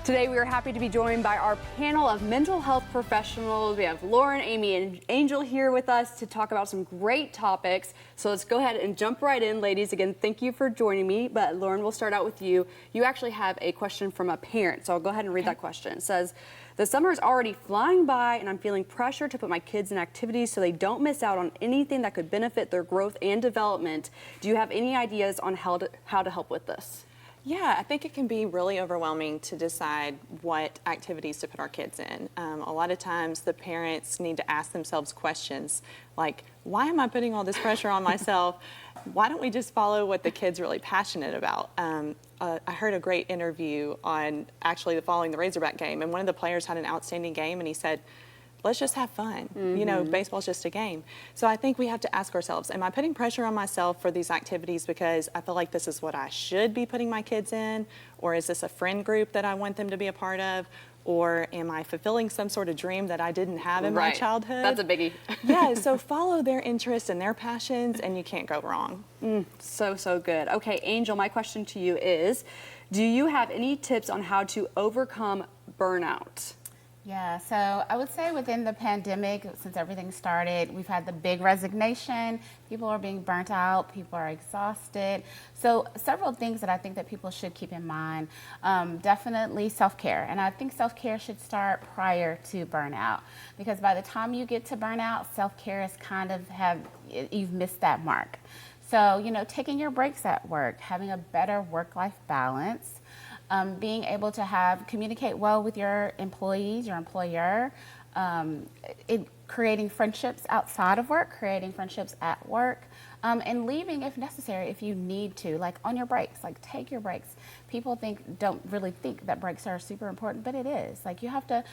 Today we are happy to be joined by our panel of mental health professionals. We have Lauren, Amy, and Angel here with us to talk about some great topics. So let's go ahead and jump right in, ladies. Again, thank you for joining me. But Lauren, we'll start out with you. You actually have a question from a parent, so I'll go ahead and read that question. It says, the summer is already flying by and I'm feeling pressure to put my kids in activities so they don't miss out on anything that could benefit their growth and development. Do you have any ideas on how to help with this? Yeah, I think it can be really overwhelming to decide what activities to put our kids in. A lot of times the parents need to ask themselves questions like, why am I putting all this pressure on myself? Why don't we just follow what the kid's really passionate about? I heard a great interview on actually following the Razorback game, and one of the players had an outstanding game, and he said, let's just have fun. You know, baseball's just a game. So I think we have to ask ourselves, am I putting pressure on myself for these activities because I feel like this is what I should be putting my kids in? Or is this a friend group that I want them to be a part of? Or am I fulfilling some sort of dream that I didn't have in my childhood? That's a biggie. Yeah, so follow their interests and their passions and you can't go wrong. So good. Okay, Angel, my question to you is, do you have any tips on how to overcome burnout? Yeah, so I would say within the pandemic, since everything started, we've had the big resignation. People are being burnt out. People are exhausted. So several things that I think that people should keep in mind. Definitely self-care. And I think self-care should start prior to burnout. Because by the time you get to burnout, self-care is kind of you've missed that mark. So, you know, taking your breaks at work, having a better work-life balance, being able to communicate well with your employees, your employer, creating friendships outside of work, creating friendships at work, and leaving if necessary, if you need to, like on your breaks, like take your breaks. People don't really think that breaks are super important, but it is. Like you have to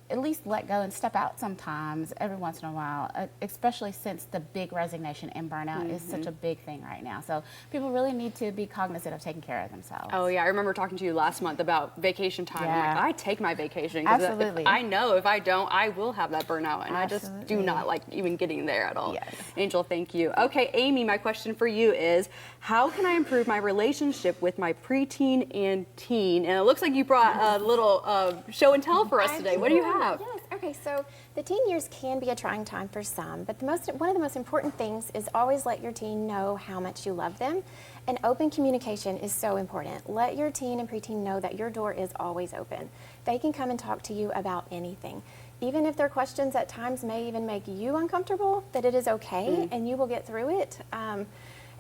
at least let go and step out sometimes every once in a while, especially since the big resignation and burnout is such a big thing right now. So people really need to be cognizant of taking care of themselves. Oh yeah, I remember talking to you last month about vacation time. Yeah. I'm like, I take my vacation. Absolutely. I know if I don't, I will have that burnout, and I just do not like even getting there at all. Yes. Angel, thank you. Okay, Amy, my question for you is, how can I improve my relationship with my preteen and teen? And it looks like you brought a little show and tell for us today. What do you have? Yes. Okay, so the teen years can be a trying time for some, but one of the most important things is always let your teen know how much you love them. And open communication is so important. Let your teen and preteen know that your door is always open. They can come and talk to you about anything. Even if their questions at times may even make you uncomfortable, that it is okay and you will get through it.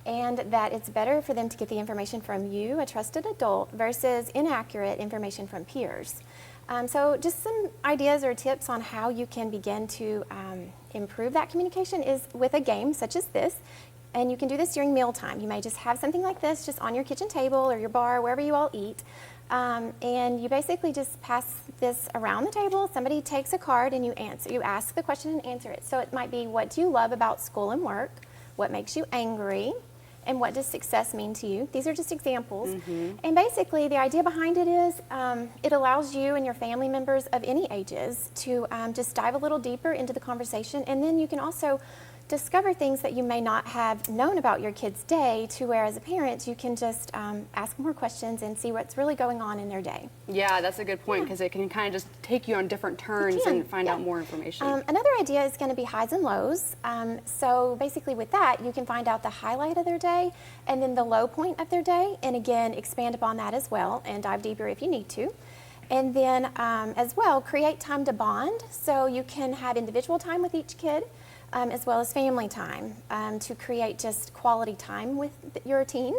And that it's better for them to get the information from you, a trusted adult, versus inaccurate information from peers. So just some ideas or tips on how you can begin to improve that communication is with a game such as this. And you can do this during mealtime. You may just have something like this just on your kitchen table or your bar, wherever you all eat. And you basically just pass this around the table. Somebody takes a card and you ask the question and answer it. So it might be, what do you love about school and work? What makes you angry? And what does success mean to you? These are just examples. And basically the idea behind it is it allows you and your family members of any ages to just dive a little deeper into the conversation, and then you can also discover things that you may not have known about your kid's day, to where as a parent you can just ask more questions and see what's really going on in their day. Yeah, that's a good point, because it can kind of just take you on different turns and find out more information. Another idea is going to be highs and lows. So basically with that, you can find out the highlight of their day and then the low point of their day, and again expand upon that as well and dive deeper if you need to. And then as well, create time to bond, so you can have individual time with each kid, as well as family time, to create just quality time with your teen,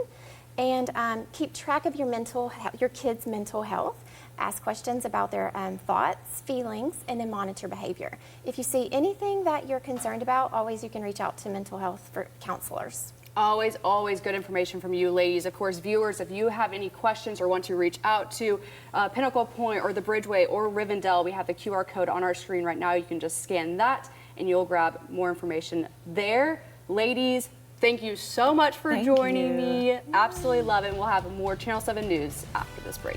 and keep track of your kids' mental health. Ask questions about their thoughts, feelings, and then monitor behavior. If you see anything that you're concerned about, always you can reach out to mental health counselors. Always good information from you, ladies. Of course, viewers, if you have any questions or want to reach out to Pinnacle Point or the BridgeWay or Rivendell, we have the QR code on our screen right now. You can just scan that and you'll grab more information there. Ladies, thank you so much for joining me. Absolutely love it. And we'll have more Channel 7 news after this break.